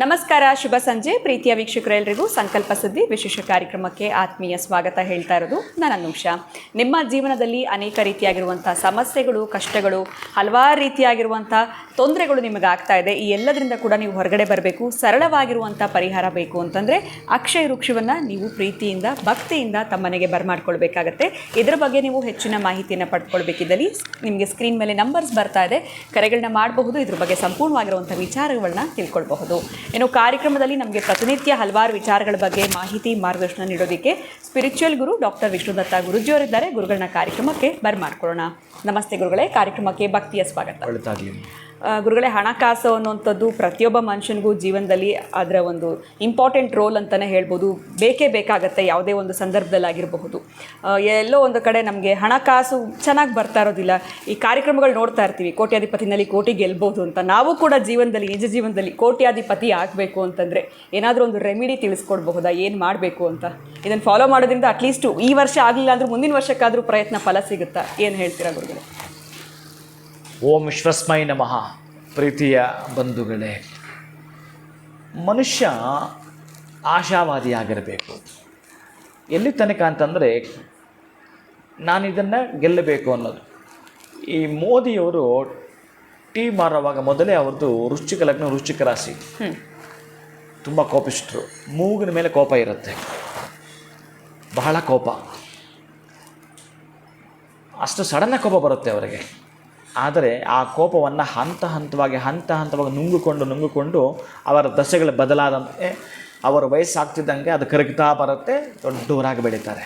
ನಮಸ್ಕಾರ, ಶುಭ ಸಂಜೆ ಪ್ರೀತಿಯ ವೀಕ್ಷಕರೆಲ್ಲರಿಗೂ ಸಂಕಲ್ಪ ಸುದ್ದಿ ವಿಶೇಷ ಕಾರ್ಯಕ್ರಮಕ್ಕೆ ಆತ್ಮೀಯ ಸ್ವಾಗತ ಹೇಳ್ತಾ ಇರೋದು ನಾನು ಅನುಷಾ. ನಿಮ್ಮ ಜೀವನದಲ್ಲಿ ಅನೇಕ ರೀತಿಯಾಗಿರುವಂಥ ಸಮಸ್ಯೆಗಳು, ಕಷ್ಟಗಳು, ಹಲವಾರು ರೀತಿಯಾಗಿರುವಂಥ ತೊಂದರೆಗಳು ನಿಮಗೆ ಆಗ್ತಾ ಇದೆ. ಈ ಎಲ್ಲದರಿಂದ ಕೂಡ ನೀವು ಹೊರಗಡೆ ಬರಬೇಕು, ಸರಳವಾಗಿರುವಂಥ ಪರಿಹಾರ ಬೇಕು ಅಂತಂದರೆ ಅಕ್ಷಯ ವೃಕ್ಷವನ್ನು ನೀವು ಪ್ರೀತಿಯಿಂದ, ಭಕ್ತಿಯಿಂದ ತಮ್ಮನೆಗೆ ಬರಮಾಡ್ಕೊಳ್ಬೇಕಾಗತ್ತೆ. ಇದರ ಬಗ್ಗೆ ನೀವು ಹೆಚ್ಚಿನ ಮಾಹಿತಿಯನ್ನು ಪಡ್ಕೊಳ್ಬೇಕಿದ್ದಲ್ಲಿ ನಿಮಗೆ ಸ್ಕ್ರೀನ್ ಮೇಲೆ ನಂಬರ್ಸ್ ಬರ್ತಾ ಇದೆ, ಕರೆಗಳನ್ನ ಮಾಡಬಹುದು. ಇದ್ರ ಬಗ್ಗೆ ಸಂಪೂರ್ಣವಾಗಿರುವಂಥ ವಿಚಾರಗಳನ್ನ ತಿಳ್ಕೊಳ್ಬಹುದು. ಇನ್ನು ಕಾರ್ಯಕ್ರಮದಲ್ಲಿ ನಮಗೆ ಪ್ರತಿನಿತ್ಯ ಹಲವಾರು ವಿಚಾರಗಳ ಬಗ್ಗೆ ಮಾಹಿತಿ, ಮಾರ್ಗದರ್ಶನ ನೀಡೋದಕ್ಕೆ ಸ್ಪಿರಿಚುವಲ್ ಗುರು ಡಾಕ್ಟರ್ ವಿಷ್ಣುದತ್ತ ಗುರುಜಿಯವರಿದ್ದಾರೆ. ಗುರುಗಳನ್ನ ಕಾರ್ಯಕ್ರಮಕ್ಕೆ ಬರ್ಮಾಡ್ಕೊಳ್ಳೋಣ. ನಮಸ್ತೆ ಗುರುಗಳೇ, ಕಾರ್ಯಕ್ರಮಕ್ಕೆ ಭಕ್ತಿಯ ಸ್ವಾಗತ. ಗುರುಗಳೇ, ಹಣಕಾಸು ಅನ್ನುವಂಥದ್ದು ಪ್ರತಿಯೊಬ್ಬ ಮನುಷ್ಯನಿಗೂ ಜೀವನದಲ್ಲಿ ಅದರ ಒಂದು ಇಂಪಾರ್ಟೆಂಟ್ ರೋಲ್ ಅಂತಲೇ ಹೇಳ್ಬೋದು. ಬೇಕೇ ಬೇಕಾಗತ್ತೆ, ಯಾವುದೇ ಒಂದು ಸಂದರ್ಭದಲ್ಲಾಗಿರಬಹುದು. ಎಲ್ಲೋ ಒಂದು ಕಡೆ ನಮಗೆ ಹಣಕಾಸು ಚೆನ್ನಾಗಿ ಬರ್ತಾ ಇರೋದಿಲ್ಲ. ಈ ಕಾರ್ಯಕ್ರಮಗಳು ನೋಡ್ತಾ ಇರ್ತೀವಿ, ಕೋಟ್ಯಾಧಿಪತಿನಲ್ಲಿ ಕೋಟಿ ಗೆಲ್ಬೋದು ಅಂತ. ನಾವು ಕೂಡ ಜೀವನದಲ್ಲಿ, ನಿಜ ಜೀವನದಲ್ಲಿ ಕೋಟ್ಯಾಧಿಪತಿ ಆಗಬೇಕು ಅಂತಂದರೆ ಏನಾದರೂ ಒಂದು ರೆಮಿಡಿ ತಿಳಿಸ್ಕೊಡ್ಬಹುದಾ, ಏನು ಮಾಡಬೇಕು ಅಂತ? ಇದನ್ನು ಫಾಲೋ ಮಾಡೋದ್ರಿಂದ ಅಟ್ಲೀಸ್ಟು ಈ ವರ್ಷ ಆಗಲಿಲ್ಲ ಅಂದರೂ ಮುಂದಿನ ವರ್ಷಕ್ಕಾದರೂ ಪ್ರಯತ್ನ ಫಲ ಸಿಗುತ್ತಾ? ಏನು ಹೇಳ್ತೀರಾ ಗುರುಗಳೇ? ಓಂ ವಿಶ್ವಸ್ಮೈ ನಮಃ. ಪ್ರೀತಿಯ ಬಂಧುಗಳೇ, ಮನುಷ್ಯ ಆಶಾವಾದಿಯಾಗಿರಬೇಕು. ಎಲ್ಲಿ ತನಕ ಅಂತಂದರೆ ನಾನು ಇದನ್ನು ಗೆಲ್ಲಬೇಕು ಅನ್ನೋದು. ಈ ಮೋದಿಯವರು ಟೀ ಮಾರುವಾಗ ಮೊದಲೇ ಅವ್ರದ್ದು ವೃಶ್ಚಿಕ ಲಗ್ನ, ವೃಶ್ಚಿಕ ರಾಶಿ, ತುಂಬ ಕೋಪಿಷ್ಟ್ರು. ಮೂಗಿನ ಮೇಲೆ ಕೋಪ ಇರುತ್ತೆ, ಬಹಳ ಕೋಪ. ಅಷ್ಟು ಸಡನ್ನಾಗಿ ಕೋಪ ಬರುತ್ತೆ ಅವರಿಗೆ. ಆದರೆ ಆ ಕೋಪವನ್ನು ಹಂತ ಹಂತವಾಗಿ ನುಂಗಿಕೊಂಡು ಅವರ ದಶೆಗಳು ಬದಲಾದಂತೆ ಅವರ ವಯಸ್ಸಾಗ್ತಿದ್ದಂಗೆ ಅದು ಕರಗ್ತಾ ಬರುತ್ತೆ, ದೊಡ್ಡವರಾಗಿ ಬೆಳೀತಾರೆ.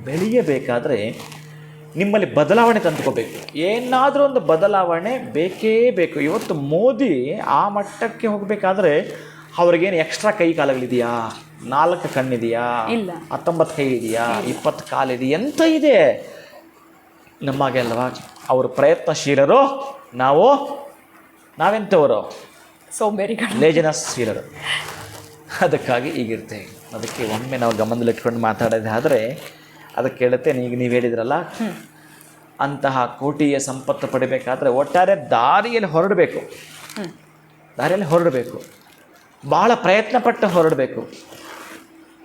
ಬೆಳೆಯಬೇಕಾದ್ರೆ ನಿಮ್ಮಲ್ಲಿ ಬದಲಾವಣೆ ತಂದುಕೋಬೇಕು. ಏನಾದರೂ ಒಂದು ಬದಲಾವಣೆ ಬೇಕೇ ಬೇಕು. ಇವತ್ತು ಮೋದಿ ಆ ಮಟ್ಟಕ್ಕೆ ಹೋಗಬೇಕಾದ್ರೆ ಅವ್ರಿಗೇನು ಎಕ್ಸ್ಟ್ರಾ ಕೈ ಕಾಲುಗಳಿದೆಯಾ? 4 ಕಣ್ಣಿದೆಯಾ? 19 ಕೈ ಇದೆಯಾ? 20 ಕಾಲಿದೆಯಾ? ಎಂತ ಇದೆ? ನಮಗೆ ಅಲ್ವಾ ಅವರು ಪ್ರಯತ್ನಶೀಲರು, ನಾವೆಂಥವರು ಸೋಂಬೇರಿಗಳು, ಲೇಜಿನಸ್ಶೀಲರು. ಅದಕ್ಕಾಗಿ ಈಗಿರ್ತೇವೆ. ಅದಕ್ಕೆ ಒಮ್ಮೆ ನಾವು ಗಮನದಲ್ಲಿಟ್ಕೊಂಡು ಮಾತಾಡೋದೇ ಆದರೆ ಅದಕ್ಕೆ ಹೇಳುತ್ತೆ, ನೀವು ಹೇಳಿದ್ರಲ್ಲ, ಅಂತಹ ಕೋಟಿಯ ಸಂಪತ್ತು ಪಡಿಬೇಕಾದ್ರೆ ಒಟ್ಟಾರೆ ದಾರಿಯಲ್ಲಿ ಹೊರಡಬೇಕು. ಬಹಳ ಪ್ರಯತ್ನಪಟ್ಟು ಹೊರಡಬೇಕು.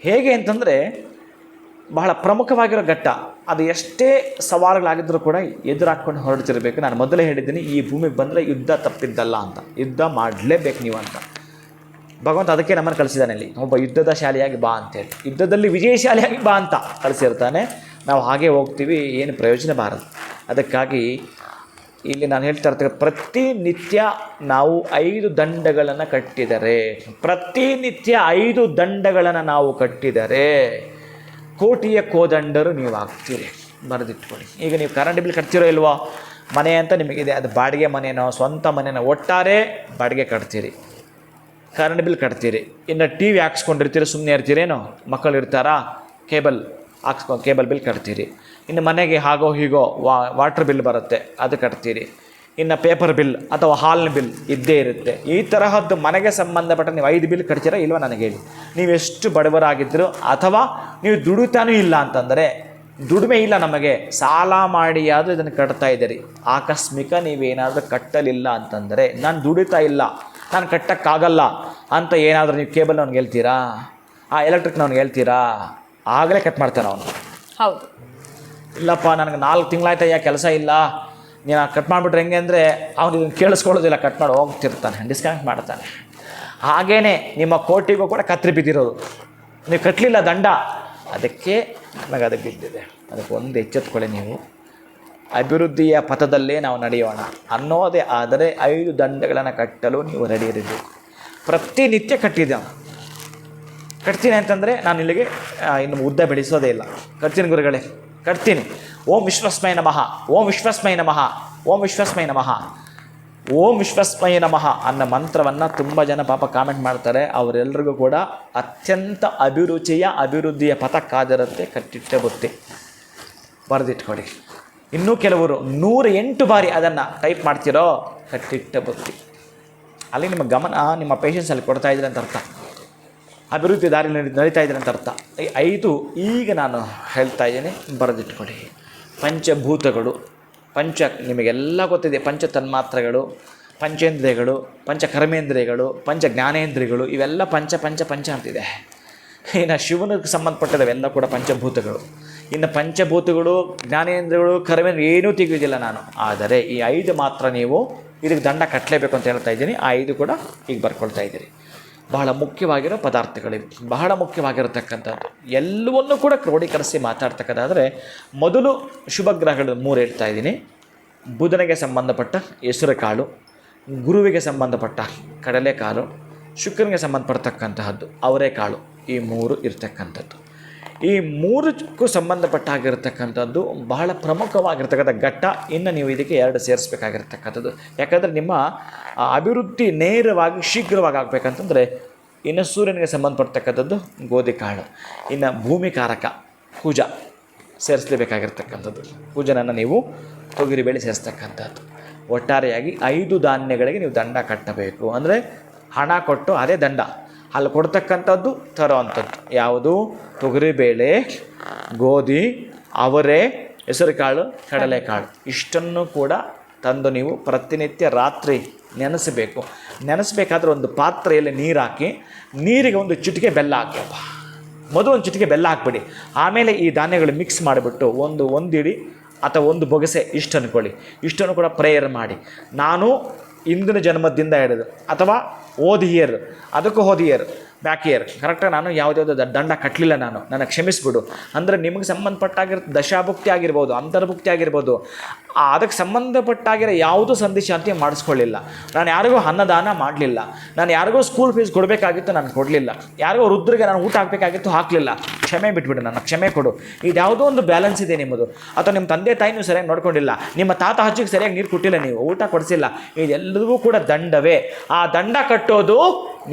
ಹೇಗೆ ಅಂತಂದರೆ ಬಹಳ ಪ್ರಮುಖವಾಗಿರೋ ಘಟ್ಟ. ಅದು ಎಷ್ಟೇ ಸವಾಲುಗಳಾಗಿದ್ದರೂ ಕೂಡ ಎದುರಾಕ್ಕೊಂಡು ಹೊರಡ್ತಿರ್ಬೇಕು. ನಾನು ಮೊದಲೇ ಹೇಳಿದ್ದೀನಿ, ಈ ಭೂಮಿಗೆ ಬಂದರೆ ಯುದ್ಧ ತಪ್ಪಿದ್ದಲ್ಲ ಅಂತ. ಯುದ್ಧ ಮಾಡಲೇಬೇಕು ನೀವು ಅಂತ ಭಗವಂತ ಅದಕ್ಕೆ ನಮ್ಮನ್ನು ಕಳಿಸಿದ್ದಾನೆ. ಇಲ್ಲಿ ಒಬ್ಬ ಯುದ್ಧದ ಶಾಲೆಯಾಗಿ ಬಾ ಅಂತೇಳಿ, ಯುದ್ಧದಲ್ಲಿ ವಿಜಯಶಾಲಿಯಾಗಿ ಬಾ ಅಂತ ಕಳಿಸಿರ್ತಾನೆ. ನಾವು ಹಾಗೆ ಹೋಗ್ತೀವಿ, ಏನು ಪ್ರಯೋಜನ ಬಾರದು. ಅದಕ್ಕಾಗಿ ಇಲ್ಲಿ ನಾನು ಹೇಳ್ತಾ ಇರ್ತೇನೆ, ಪ್ರತಿನಿತ್ಯ ನಾವು 5 ದಂಡಗಳನ್ನು ಕಟ್ಟಿದರೆ ಕೋಟಿಯ ಕೋದಂಡರು ನೀವು ಆಗ್ತೀರಿ. ಬರೆದಿಟ್ಕೊಳ್ಳಿ. ಈಗ ನೀವು ಕರೆಂಟ್ ಬಿಲ್ ಕಟ್ತಿರೋ ಇಲ್ವೋ? ಮನೆ ಅಂತ ನಿಮಗಿದೆ, ಅದು ಬಾಡಿಗೆ ಮನೆನೋ ಸ್ವಂತ ಮನೆನೋ, ಒಟ್ಟಾರೆ ಬಾಡಿಗೆ ಕಟ್ತೀರಿ, ಕರೆಂಟ್ ಬಿಲ್ ಕಟ್ತೀರಿ. ಇನ್ನು ಟಿ ವಿ ಹಾಕ್ಸ್ಕೊಂಡಿರ್ತೀರಿ, ಸುಮ್ಮನೆ ಇರ್ತೀರೇನೋ? ಮಕ್ಕಳು ಇರ್ತಾರಾ? ಕೇಬಲ್ ಬಿಲ್ ಕಟ್ತೀರಿ. ಇನ್ನು ಮನೆಗೆ ಹಾಗೋ ಹೀಗೋ ವಾಟರ್ ಬಿಲ್ ಬರುತ್ತೆ, ಅದು ಕಟ್ತೀರಿ. ಇನ್ನು ಪೇಪರ್ ಬಿಲ್ ಅಥವಾ ಹಾಲಿನ ಬಿಲ್ ಇದ್ದೇ ಇರುತ್ತೆ. ಈ ತರಹದ್ದು ಮನೆಗೆ ಸಂಬಂಧಪಟ್ಟ ನೀವು 5 ಬಿಲ್ ಕಟ್ತೀರಾ ಇಲ್ವ? ನನಗೆ ಹೇಳಿ. ನೀವೆಷ್ಟು ಬಡವರಾಗಿದ್ದರು, ಅಥವಾ ನೀವು ದುಡಿತಾನೂ ಇಲ್ಲ ಅಂತಂದರೆ, ದುಡಿಮೆ ಇಲ್ಲ ನಮಗೆ, ಸಾಲ ಮಾಡಿಯಾದರೂ ಇದನ್ನು ಕಟ್ತಾ ಇದ್ದೀರಿ. ಆಕಸ್ಮಿಕ ನೀವೇನಾದರೂ ಕಟ್ಟಲಿಲ್ಲ ಅಂತಂದರೆ, ನಾನು ದುಡಿತಾ ಇಲ್ಲ, ನಾನು ಕಟ್ಟೋಕ್ಕಾಗಲ್ಲ ಅಂತ ಏನಾದರೂ ನೀವು ಕೇಬಲ್ನವ್ನಿಗೆ ಹೇಳ್ತೀರಾ? ಆ ಎಲೆಕ್ಟ್ರಿಕ್ನವ್ನಿಗೆ ಹೇಳ್ತೀರಾ? ಆಗಲೇ ಕಟ್ ಮಾಡ್ತಾನೆ ಅವನು. ಹೌದು. ಇಲ್ಲಪ್ಪ, ನನಗೆ 4 ತಿಂಗಳಾಯ್ತಯ್ಯ ಕೆಲಸ ಇಲ್ಲ, ನೀನು ಕಟ್ ಮಾಡಿಬಿಟ್ರೆ ಹೆಂಗೆ ಅಂದರೆ ಅವನು ಇದನ್ನು ಕೇಳಿಸ್ಕೊಳ್ಳೋದಿಲ್ಲ, ಕಟ್ ಮಾಡಿ ಹೋಗ್ತಿರ್ತಾನೆ, ಡಿಸ್ಕನೆಕ್ಟ್ ಮಾಡ್ತಾನೆ. ಹಾಗೇ ನಿಮ್ಮ ಕೋಟಿಗೂ ಕೂಡ ಕತ್ರಿ ಬಿದ್ದಿರೋದು, ನೀವು ಕಟ್ಟಲಿಲ್ಲ ದಂಡ, ಅದಕ್ಕೆ ನನಗೆ ಅದು ಬಿದ್ದಿದೆ. ಅದಕ್ಕೆ ಒಂದು ಎಚ್ಚೆತ್ಕೊಳ್ಳಿ, ನೀವು ಅಭಿವೃದ್ಧಿಯ ಪಥದಲ್ಲೇ ನಾವು ನಡೆಯೋಣ ಅನ್ನೋದೇ ಆದರೆ 5 ದಂಡಗಳನ್ನು ಕಟ್ಟಲು ನೀವು ರೆಡಿ ಇರಬೇಕು. ಪ್ರತಿನಿತ್ಯ ಕಟ್ತೀನಿ ಅಂತಂದರೆ ನಾನು ಇಲ್ಲಿಗೆ ಇನ್ನು ಉದ್ದ ಬೆಳೆಸೋದೇ ಇಲ್ಲ. ಕಟ್ತೀನಿ ಗುರುಗಳೇ, ಕಟ್ತೀನಿ. ಓಂ ವಿಶ್ವಸ್ಮೈ ನಮಃ, ಓಂ ವಿಶ್ವಸ್ಮೈ ನಮಃ, ಓಂ ವಿಶ್ವಸ್ಮೈ ನಮಃ, ಓಂ ವಿಶ್ವಸ್ಮೈ ನಮಃ ಅನ್ನೋ ಮಂತ್ರವನ್ನು ತುಂಬ ಜನ ಪಾಪ ಕಾಮೆಂಟ್ ಮಾಡ್ತಾರೆ. ಅವರೆಲ್ಲರಿಗೂ ಕೂಡ ಅತ್ಯಂತ ಅಭಿವೃದ್ಧಿಯ ಪಥ ಕಾದಿರುತ್ತೆ. ಕಟ್ಟಿಟ್ಟೆ ಬುತ್ತಿ ಬರೆದಿಟ್ಕೊಳ್ಳಿ. ಇನ್ನೂ ಕೆಲವರು 108 ಬಾರಿ ಅದನ್ನು ಟೈಪ್ ಮಾಡ್ತಿರೋ, ಕಟ್ಟಿಟ್ಟ ಬುತ್ತಿ. ಅಲ್ಲಿ ನಿಮ್ಮ ಗಮನ, ನಿಮ್ಮ ಪೇಷನ್ಸಲ್ಲಿ ಕೊಡ್ತಾ ಇದ್ದೀರಿ ಅಂತ ಅರ್ಥ, ಅಭಿವೃದ್ಧಿ ದಾರಿಯಲ್ಲಿ ನಡೀತಾ ಇದ್ದೀರಿ ಅಂತ ಅರ್ಥ. 5 ಈಗ ನಾನು ಹೇಳ್ತಾ ಇದ್ದೀನಿ, ಬರೆದಿಟ್ಕೊಳ್ಳಿ. ಪಂಚಭೂತಗಳು, ನಿಮಗೆಲ್ಲ ಗೊತ್ತಿದೆ, ಪಂಚ ತನ್ಮಾತ್ರೆಗಳು, ಪಂಚೇಂದ್ರಿಯಗಳು, ಪಂಚಕರ್ಮೇಂದ್ರಿಯಗಳು, ಪಂಚ ಜ್ಞಾನೇಂದ್ರಿಯಗಳು ಇವೆಲ್ಲ ಪಂಚ ಅಂತಿದೆ. ಇನ್ನು ಶಿವನಿಗೆ ಸಂಬಂಧಪಟ್ಟದವೆಲ್ಲ ಕೂಡ ಪಂಚಭೂತಗಳು. ಇನ್ನು ಪಂಚಭೂತಗಳು, ಜ್ಞಾನೇಂದ್ರಿಯಗಳು, ಕರ್ಮೇಂದ್ರ ಏನೂ ತೆಗೆಯುವುದಿಲ್ಲ ನಾನು. ಆದರೆ ಈ 5 ಮಾತ್ರ ನೀವು ಇದಕ್ಕೆ ದಂಡ ಕಟ್ಟಲೇಬೇಕು ಅಂತ ಹೇಳ್ತಾ ಇದ್ದೀನಿ. ಆ 5 ಕೂಡ ಈಗ ಬರ್ಕೊಳ್ತಾ ಇದ್ದೀರಿ. ಬಹಳ ಮುಖ್ಯವಾಗಿರೋ ಪದಾರ್ಥಗಳಿವೆ, ಬಹಳ ಮುಖ್ಯವಾಗಿರತಕ್ಕಂಥದ್ದು. ಎಲ್ಲವನ್ನೂ ಕೂಡ ಕ್ರೋಢೀಕರಿಸಿ ಮಾತಾಡ್ತಕ್ಕಂಥಾದರೆ ಮೊದಲು ಶುಭ ಗ್ರಹಗಳು 3 ಹೇಳ್ತಾ ಇದ್ದೀನಿ. ಬುಧನಿಗೆ ಸಂಬಂಧಪಟ್ಟ ಹೆಸರು ಕಾಳು, ಗುರುವಿಗೆ ಸಂಬಂಧಪಟ್ಟ ಕಡಲೆಕಾಳು, ಶುಕ್ರನಿಗೆ ಸಂಬಂಧಪಡ್ತಕ್ಕಂತಹದ್ದು ಅವರೆಕಾಳು. ಈ 3 ಇರ್ತಕ್ಕಂಥದ್ದು. ಈ 3ಕ್ಕೂ ಸಂಬಂಧಪಟ್ಟಾಗಿರ್ತಕ್ಕಂಥದ್ದು ಬಹಳ ಪ್ರಮುಖವಾಗಿರ್ತಕ್ಕಂಥ ಘಟ್ಟ. ಇನ್ನು ನೀವು ಇದಕ್ಕೆ 2 ಸೇರಿಸ್ಬೇಕಾಗಿರ್ತಕ್ಕಂಥದ್ದು. ಯಾಕಂದರೆ ನಿಮ್ಮ ಅಭಿವೃದ್ಧಿ ನೇರವಾಗಿ ಶೀಘ್ರವಾಗಿ ಆಗಬೇಕಂತಂದರೆ ಇನ್ನು ಸೂರ್ಯನಿಗೆ ಸಂಬಂಧಪಡ್ತಕ್ಕಂಥದ್ದು ಗೋಧಿ ಕಾಳು, ಇನ್ನು ಭೂಮಿಕಾರಕ ಕುಜ ಸೇರಿಸಲೇಬೇಕಾಗಿರ್ತಕ್ಕಂಥದ್ದು. ಕುಜನನ್ನು ನೀವು ತೊಗರಿಬೇಳೆ ಸೇರಿಸ್ತಕ್ಕಂಥದ್ದು. ಒಟ್ಟಾರೆಯಾಗಿ 5 ಧಾನ್ಯಗಳಿಗೆ ನೀವು ದಂಡ ಕಟ್ಟಬೇಕು. ಅಂದರೆ ಹಣ ಕೊಟ್ಟು ಅದೇ ದಂಡ, ಅಲ್ಲಿ ಕೊಡ್ತಕ್ಕಂಥದ್ದು ತರೋವಂಥದ್ದು ಯಾವುದು? ತೊಗರಿಬೇಳೆ, ಗೋಧಿ, ಅವರೆ, ಹೆಸರುಕಾಳು, ಕಡಲೆಕಾಳು ಇಷ್ಟನ್ನು ಕೂಡ ತಂದು ನೀವು ಪ್ರತಿನಿತ್ಯ ರಾತ್ರಿ ನೆನೆಸಬೇಕು. ನೆನೆಸಬೇಕಾದ್ರೆ ಒಂದು ಪಾತ್ರೆಯಲ್ಲಿ ನೀರು ಹಾಕಿ, ನೀರಿಗೆ ಒಂದು ಚಿಟಿಕೆ ಬೆಲ್ಲ ಹಾಕಪ್ಪ. ಮೊದಲು ಒಂದು ಚಿಟಿಕೆ ಬೆಲ್ಲ ಹಾಕ್ಬಿಡಿ. ಆಮೇಲೆ ಈ ಧಾನ್ಯಗಳು ಮಿಕ್ಸ್ ಮಾಡಿಬಿಟ್ಟು ಒಂದು ಇಡಿ ಅಥವಾ ಒಂದು ಬೊಗಸೆ ಇಷ್ಟು ಅಂದ್ಕೊಳ್ಳಿ. ಇಷ್ಟನ್ನು ಕೂಡ ಪ್ರೇಯರ್ ಮಾಡಿ. ನಾನು ಇಂದಿನ ಜನ್ಮದಿಂದ ಹಿಡಿದು ಅಥವಾ ಓದ್ ಇಯರ್, ಅದಕ್ಕೂ ಹೋದ ಇಯರ್, ಬ್ಯಾಕ್ ಇಯರ್ ಕರೆಕ್ಟಾಗಿ ನಾನು ಯಾವುದ್ಯಾವುದೋ ದಂಡ ಕಟ್ಟಲಿಲ್ಲ, ನನಗೆ ಕ್ಷಮಿಸ್ಬಿಡು. ಅಂದರೆ ನಿಮಗೆ ಸಂಬಂಧಪಟ್ಟಾಗಿರೋ ದಶಾಭುಕ್ತಿ ಆಗಿರ್ಬೋದು, ಅಂತರ್ಭುಕ್ತಿ ಆಗಿರ್ಬೋದು, ಅದಕ್ಕೆ ಸಂಬಂಧಪಟ್ಟಾಗಿರೋ ಯಾವುದೂ ಸಂಧಿಶಾಂತಿ ಮಾಡಿಸ್ಕೊಳ್ಳಿಲ್ಲ. ನಾನು ಯಾರಿಗೂ ಅನ್ನದಾನ ಮಾಡಲಿಲ್ಲ. ನಾನು ಯಾರಿಗೂ ಸ್ಕೂಲ್ ಫೀಸ್ ಕೊಡಬೇಕಾಗಿತ್ತು, ನಾನು ಕೊಡಲಿಲ್ಲ. ಯಾರಿಗೋ ವೃದ್ಧರಿಗೆ ನಾನು ಊಟ ಹಾಕಬೇಕಾಗಿತ್ತು, ಹಾಕಲಿಲ್ಲ. ಕ್ಷಮೆ ಬಿಟ್ಬಿಡು, ನನ್ನ ಕ್ಷಮೆ ಕೊಡು. ಇದ್ಯಾವುದೋ ಒಂದು ಬ್ಯಾಲೆನ್ಸ್ ಇದೆ ನಿಮ್ಮದು. ಅಥವಾ ನಿಮ್ಮ ತಂದೆ ತಾಯಿ ನೀವು ಸರಿಯಾಗಿ ನೋಡ್ಕೊಂಡಿಲ್ಲ, ನಿಮ್ಮ ತಾತ ಅಜ್ಜಿಗೆ ಸರಿಯಾಗಿ ನೀರು ಕೊಟ್ಟಿಲ್ಲ, ನೀವು ಊಟ ಕೊಡಿಸಿಲ್ಲ. ಇದೆಲ್ಲದೂ ಕೂಡ ದಂಡವೇ. ಆ ದಂಡ ಕಟ್ಟೋದು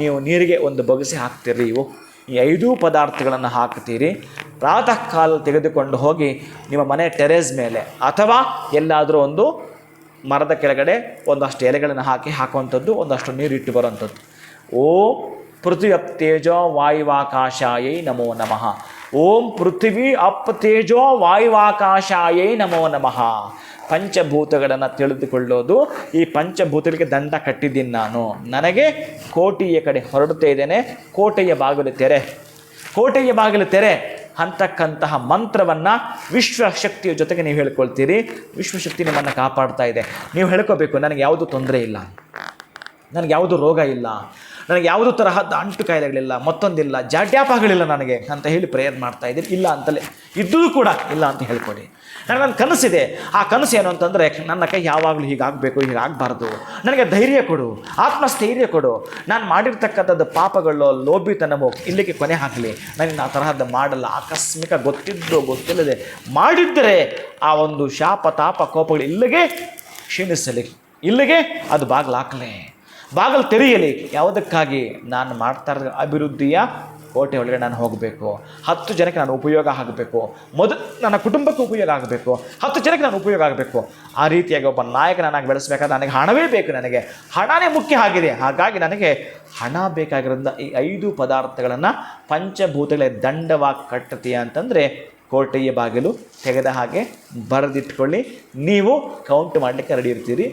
ನೀವು ನೀರಿಗೆ ಒಂದು ಬೊಗಸೆ ಹಾಕ್ತೀರಿ. ಇವು ಈ 5 ಪದಾರ್ಥಗಳನ್ನು ಹಾಕ್ತೀರಿ. ಪ್ರಾತಃ ಕಾಲ ತೆಗೆದುಕೊಂಡು ಹೋಗಿ ನಿಮ್ಮ ಮನೆ ಟೆರೇಸ್ ಮೇಲೆ ಅಥವಾ ಎಲ್ಲಾದರೂ ಒಂದು ಮರದ ಕೆಳಗಡೆ ಒಂದಷ್ಟು ಎಲೆಗಳನ್ನು ಹಾಕುವಂಥದ್ದು, ಒಂದಷ್ಟು ನೀರು ಇಟ್ಟು ಬರುವಂಥದ್ದು. ಓಂ ಪೃಥ್ವಿ ಅಪ್ ತೇಜೋ ವಾಯುವಾಕಾಶಾಯೈ ನಮೋ ನಮಃ. ಓಂ ಪೃಥ್ವಿ ಅಪ್ ತೇಜೋ ವಾಯುವಾಕಾಶಾಯೈ ನಮೋ ನಮಃ. ಪಂಚಭೂತಗಳನ್ನು ತಿಳಿದುಕೊಳ್ಳೋದು. ಈ ಪಂಚಭೂತಗಳಿಗೆ ದಂಡ ಕಟ್ಟಿದ್ದೀನಿ ನಾನು. ನನಗೆ ಕೋಟೆಯ ಕಡೆ ಹೊರಡುತ್ತಾ ಇದ್ದೇನೆ. ಕೋಟೆಯ ಬಾಗಿಲು ತೆರೆ, ಕೋಟೆಯ ಬಾಗಿಲು ತೆರೆ ಅಂತಕ್ಕಂತಹ ಮಂತ್ರವನ್ನು ವಿಶ್ವಶಕ್ತಿಯ ಜೊತೆಗೆ ನೀವು ಹೇಳ್ಕೊಳ್ತೀರಿ. ವಿಶ್ವಶಕ್ತಿ ನಿಮ್ಮನ್ನು ಕಾಪಾಡ್ತಾ ಇದೆ. ನೀವು ಹೇಳ್ಕೋಬೇಕು, ನನಗೆ ಯಾವುದೂ ತೊಂದರೆ ಇಲ್ಲ, ನನಗೆ ಯಾವುದೂ ರೋಗ ಇಲ್ಲ, ನನಗೆ ಯಾವುದೂ ತರಹದ ಅಂಟು ಕಾಯಿಲೆಗಳಿಲ್ಲ, ಮತ್ತೊಂದಿಲ್ಲ, ಜಾಡ್ಯಾಪಗಳಿಲ್ಲ ನನಗೆ ಅಂತ ಹೇಳಿ ಪ್ರೇಯರ್ ಮಾಡ್ತಾ ಇದ್ದೀನಿ. ಇಲ್ಲ ಅಂತಲೇ ಇದ್ದೂ ಕೂಡ ಇಲ್ಲ ಅಂತ ಹೇಳ್ಕೊಡಿ. ನನಗೊಂದು ಕನಸಿದೆ. ಆ ಕನಸು ಏನು ಅಂತಂದರೆ, ನನ್ನ ಕೈ ಯಾವಾಗಲೂ ಹೀಗಾಗಬೇಕು, ಹೀಗಾಗಬಾರ್ದು, ನನಗೆ ಧೈರ್ಯ ಕೊಡು, ಆತ್ಮಸ್ಥೈರ್ಯ ಕೊಡು. ನಾನು ಮಾಡಿರ್ತಕ್ಕಂಥದ್ದು ಪಾಪಗಳು, ಲೋಭಿತನವೋ ಇಲ್ಲಿಗೆ ಕೊನೆ ಹಾಕಲಿ. ನನಗೆ ಆ ತರಹದ್ದು ಮಾಡಲ್ಲ. ಆಕಸ್ಮಿಕ ಗೊತ್ತಿದ್ದೋ ಗೊತ್ತಿಲ್ಲದೆ ಮಾಡಿದ್ದರೆ ಆ ಒಂದು ಶಾಪ ತಾಪ ಕೋಪಗಳು ಇಲ್ಲಿಗೆ ಕ್ಷೀಣಿಸಲಿ, ಇಲ್ಲಿಗೆ ಅದು ಬಾಗಿಲಾಕಲಿ, ಬಾಗಿಲು ತೆರೆಯಲಿ. ಯಾವುದಕ್ಕಾಗಿ? ನಾನು ಮಾಡ್ತಾ ಇರೋ ಅಭಿವೃದ್ಧಿಯ ಕೋಟೆ ಒಳಗಡೆ ನಾನು ಹೋಗಬೇಕು. 10 ಜನಕ್ಕೆ ನಾನು ಉಪಯೋಗ ಆಗಬೇಕು. ಮೊದಲು ನನ್ನ ಕುಟುಂಬಕ್ಕೆ ಉಪಯೋಗ ಆಗಬೇಕು, 10 ಜನಕ್ಕೆ ನಾನು ಉಪಯೋಗ ಆಗಬೇಕು. ಆ ರೀತಿಯಾಗಿ ಒಬ್ಬ ನಾಯಕನಾಗಿ ಬೆಳೆಸಬೇಕಾದ್ರೆ ನನಗೆ ಹಣವೇ ಬೇಕು. ನನಗೆ ಹಣನೇ ಮುಖ್ಯ ಆಗಿದೆ. ಹಾಗಾಗಿ ನನಗೆ ಹಣ ಬೇಕಾಗಿರೋದ್ರಿಂದ ಈ 5 ಪದಾರ್ಥಗಳನ್ನು ಪಂಚಭೂತಗಳ ದಂಡವಾಗಿ ಕಟ್ಟತೀಯ ಅಂತಂದರೆ ಕೋಟೆಯ ಬಾಗಿಲು ತೆಗೆದ ಹಾಗೆ ಬರೆದಿಟ್ಕೊಳ್ಳಿ. ನೀವು ಕೌಂಟ್ ಮಾಡಲಿಕ್ಕೆ ರೆಡಿ ಇರ್ತೀರಿ.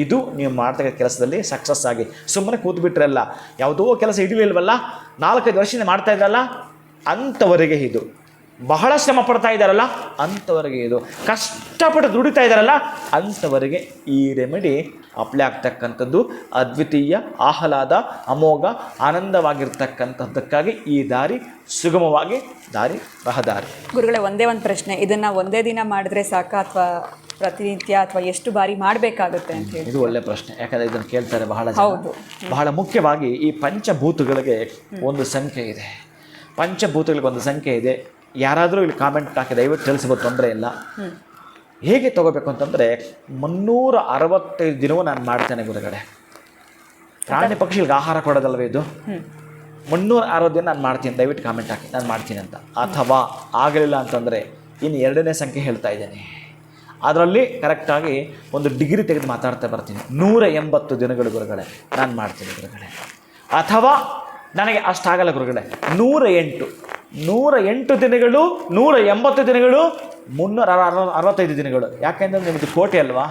ಇದು ನೀವು ಮಾಡ್ತಕ್ಕ ಕೆಲಸದಲ್ಲಿ ಸಕ್ಸಸ್ ಆಗಿ ಸುಮ್ಮನೆ ಕೂತ್ಬಿಟ್ರಲ್ಲ, ಯಾವುದೋ ಕೆಲಸ ಹಿಡಿಲಿಲ್ವಲ್ಲ, 4-5 ವರ್ಷದಿಂದ ಮಾಡ್ತಾ ಇದ್ರಲ್ಲ ಅಂಥವರೆಗೆ ಇದು. ಬಹಳ ಶ್ರಮ ಪಡ್ತಾ ಇದ್ದಾರಲ್ಲ ಅಂಥವರೆಗೆ ಇದು. ಕಷ್ಟಪಟ್ಟು ದುಡಿತಾ ಇದ್ದಾರಲ್ಲ ಅಂಥವರೆಗೆ ಈ ರೆಮಿಡಿ ಅಪ್ಲೈ ಆಗ್ತಕ್ಕಂಥದ್ದು ಅದ್ವಿತೀಯ, ಆಹ್ಲಾದ, ಅಮೋಘ, ಆನಂದವಾಗಿರ್ತಕ್ಕಂಥದ್ದಕ್ಕಾಗಿ ಈ ದಾರಿ ಸುಗಮವಾಗಿ ರಹದಾರಿ. ಗುರುಗಳೇ, ಒಂದೇ ಒಂದು ಪ್ರಶ್ನೆ, ಇದನ್ನು ಒಂದೇ ದಿನ ಮಾಡಿದ್ರೆ ಸಾಕ ಅಥವಾ ಪ್ರತಿನಿತ್ಯ ಅಥವಾ ಎಷ್ಟು ಬಾರಿ ಮಾಡಬೇಕಾಗುತ್ತೆ ಅಂತ ಹೇಳಿ? ಇದು ಒಳ್ಳೆ ಪ್ರಶ್ನೆ. ಯಾಕಂದರೆ ಇದನ್ನು ಕೇಳ್ತಾರೆ ಬಹಳ ಜನ. ಬಹಳ ಮುಖ್ಯವಾಗಿ ಈ ಪಂಚಭೂತಗಳಿಗೆ ಒಂದು ಸಂಖ್ಯೆ ಇದೆ. ಪಂಚಭೂತಗಳಿಗೆ ಒಂದು ಸಂಖ್ಯೆ ಇದೆ. ಯಾರಾದರೂ ಇಲ್ಲಿ ಕಾಮೆಂಟ್ ಹಾಕಿ ದಯವಿಟ್ಟು ತಿಳಿಸ್ಬೋದು, ತೊಂದರೆ ಇಲ್ಲ. ಹೇಗೆ ತೊಗೋಬೇಕು ಅಂತಂದರೆ 365 ದಿನವೂ ನಾನು ಮಾಡ್ತೇನೆ ಗುರುಗಳೇ. ಪ್ರಾಣಿ ಪಕ್ಷಿಗಳಿಗೆ ಆಹಾರ ಕೊಡೋದಲ್ವೇ ಇದು? 360 ದಿನ ನಾನು ಮಾಡ್ತೀನಿ. ದಯವಿಟ್ಟು ಕಾಮೆಂಟ್ ಹಾಕಿ ನಾನು ಮಾಡ್ತೀನಿ ಅಂತ. ಅಥವಾ ಆಗಲಿಲ್ಲ ಅಂತಂದರೆ ಇನ್ನು 2ನೇ ಸಂಖ್ಯೆ ಹೇಳ್ತಾ ಇದ್ದೇನೆ. ಅದರಲ್ಲಿ ಕರೆಕ್ಟಾಗಿ ಒಂದು ಡಿಗ್ರಿ ತೆಗೆದು ಮಾತಾಡ್ತಾ ಬರ್ತೀನಿ. 180 ದಿನಗಳು ಗುರುಗಳೇ ನಾನು ಮಾಡ್ತೀನಿ ಗುರುಗಳೇ. ಅಥವಾ ನನಗೆ ಅಷ್ಟಾಗಲ್ಲ ಗುರುಗಳೇ, 108 ದಿನಗಳು, 180 ದಿನಗಳು, 365 ದಿನಗಳು. ಯಾಕೆಂದರೆ ನಿಮ್ಮದು ಕೋಟೆ ಅಲ್ವಾ?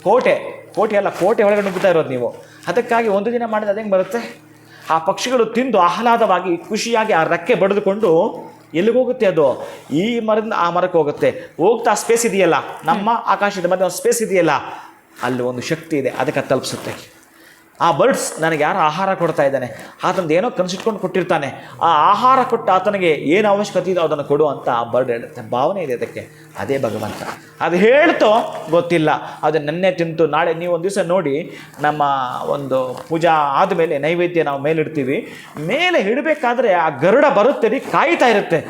ಕೋಟೆ ಕೋಟೆ ಅಲ್ಲ, ಕೋಟೆ ಒಳಗಡೆ ನುಗ್ಗುತ್ತಾ ಇರೋದು ನೀವು. ಅದಕ್ಕಾಗಿ ಒಂದು ದಿನ ಮಾಡಿದ್ರೆ ಅದು ಹೆಂಗೆ ಬರುತ್ತೆ? ಆ ಪಕ್ಷಿಗಳು ತಿಂದು ಆಹ್ಲಾದವಾಗಿ ಖುಷಿಯಾಗಿ ಆ ರೆಕ್ಕೆ ಬಡಿದುಕೊಂಡು ಎಲ್ಲಿಗೋಗುತ್ತೆ ಅದು? ಈ ಮರದಿಂದ ಆ ಮರಕ್ಕೆ ಹೋಗುತ್ತೆ. ಹೋಗ್ತಾ ಸ್ಪೇಸ್ ಇದೆಯಲ್ಲ, ನಮ್ಮ ಆಕಾಶದ ಮಧ್ಯೆ ಒಂದು ಸ್ಪೇಸ್ ಇದೆಯಲ್ಲ, ಅಲ್ಲಿ ಒಂದು ಶಕ್ತಿ ಇದೆ, ಅದಕ್ಕೆ ಅದು ತಲುಪಿಸುತ್ತೆ. ಆ ಬರ್ಡ್ಸ್ ನನಗೆ ಯಾರು ಆಹಾರ ಕೊಡ್ತಾ ಇದ್ದಾನೆ, ಆತನದು ಏನೋ ಕನಸಿಟ್ಕೊಂಡು ಕೊಟ್ಟಿರ್ತಾನೆ, ಆ ಆಹಾರ ಕೊಟ್ಟು ಆತನಿಗೆ ಏನು ಅವಶ್ಯಕತೆ ಇದೋ ಅದನ್ನು ಕೊಡು ಅಂತ ಆ ಬರ್ಡ್ ಹೇಳುತ್ತೆ. ಭಾವನೆ ಇದೆ ಅದಕ್ಕೆ, ಅದೇ ಭಗವಂತ. ಅದು ಹೇಳ್ತೋ ಗೊತ್ತಿಲ್ಲ, ಅದು ನನ್ನೇ ತಿಂತು. ನಾಳೆ ನೀವು ಒಂದು ದಿವಸ ನೋಡಿ, ನಮ್ಮ ಒಂದು ಪೂಜಾ ಆದಮೇಲೆ ನೈವೇದ್ಯ ನಾವು ಮೇಲಿಡ್ತೀವಿ, ಮೇಲೆ ಇಡಬೇಕಾದ್ರೆ ಆ ಗರುಡ ಬರುತ್ತೆ ರೀ, ಕಾಯ್ತಾ ಇರುತ್ತೆ.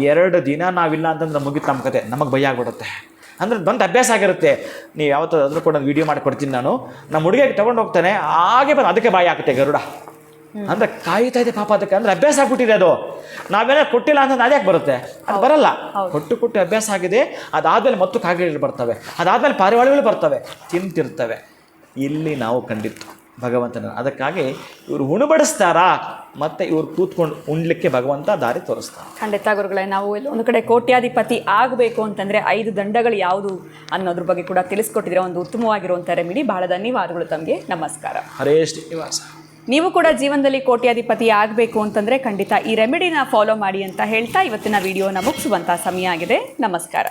2 ದಿನ ನಾವಿಲ್ಲ ಅಂತಂದ್ರೆ ಮುಗಿತು ನಮ್ಮ ಕತೆ, ನಮಗೆ ಭಯ ಆಗ್ಬಿಡುತ್ತೆ. ಅಂದರೆ ಬಂದು ಅಭ್ಯಾಸ ಆಗಿರುತ್ತೆ. ನೀವು ಯಾವತ್ತೂ ಅದ್ರ ಕೂಡ ಒಂದು ವೀಡಿಯೋ ಮಾಡಿಕೊಡ್ತೀನಿ ನಾನು. ನಮ್ಮ ಹುಡುಗಿಗೆ ತೊಗೊಂಡು ಹೋಗ್ತಾನೆ, ಹಾಗೆ ಬಂದು ಅದಕ್ಕೆ ಬಾಯಿ ಹಾಕುತ್ತೆ ಗರುಡ. ಅಂದರೆ ಕಾಯ್ತಾ ಇದೆ ಪಾಪ, ಅದಕ್ಕೆ ಅಂದರೆ ಅಭ್ಯಾಸ ಆಗ್ಬಿಟ್ಟಿದೆ ಅದು. ನಾವೇನೋ ಕೊಟ್ಟಿಲ್ಲ ಅಂತಂದ್ರೆ ಅದ್ಯಾಕೆ ಬರುತ್ತೆ? ಅದು ಬರಲ್ಲ. ಕೊಟ್ಟು ಅಭ್ಯಾಸ ಆಗಿದೆ. ಅದಾದಮೇಲೆ ಮತ್ತು ಕಾಗೆಗಳು ಬರ್ತವೆ, ಅದಾದಮೇಲೆ ಪಾರಿವಾಳಗಳು ಬರ್ತವೆ, ತಿಂತಿರ್ತವೆ. ಇಲ್ಲಿ ನಾವು ಕಂಡಿತ್ತು ಭಗವಂತನ. ಅದಕ್ಕಾಗಿ ಇವರು ಉಣಬಡಿಸ್ತಾರಾ, ಮತ್ತು ಇವ್ರು ಕೂತ್ಕೊಂಡು ಉಣ್ಲಿಕ್ಕೆ ಭಗವಂತ ದಾರಿ ತೋರಿಸ್ತಾರೆ. ಖಂಡಿತ ಗುರುಗಳೇ, ನಾವು ಒಂದು ಕಡೆ ಕೋಟ್ಯಾಧಿಪತಿ ಆಗಬೇಕು ಅಂತಂದರೆ 5 ದಂಡಗಳು ಯಾವುದು ಅನ್ನೋದ್ರ ಬಗ್ಗೆ ಕೂಡ ತಿಳಿಸ್ಕೊಟ್ಟಿದ್ರೆ ಒಂದು ಉತ್ತಮವಾಗಿರುವಂಥ ರೆಮಿಡಿ. ಬಹಳ ಧನ್ಯವಾದಗಳು ತಮಗೆ. ನಮಸ್ಕಾರ. ಹರೇ ಶ್ರೀನಿವಾಸ. ನೀವು ಕೂಡ ಜೀವನದಲ್ಲಿ ಕೋಟ್ಯಾಧಿಪತಿ ಆಗಬೇಕು ಅಂತಂದರೆ ಖಂಡಿತ ಈ ರೆಮಿಡಿನ ಫಾಲೋ ಮಾಡಿ ಅಂತ ಹೇಳ್ತಾ ಇವತ್ತಿನ ವಿಡಿಯೋನ ಮುಗಿಸುವಂಥ ಸಮಯ ಆಗಿದೆ. ನಮಸ್ಕಾರ.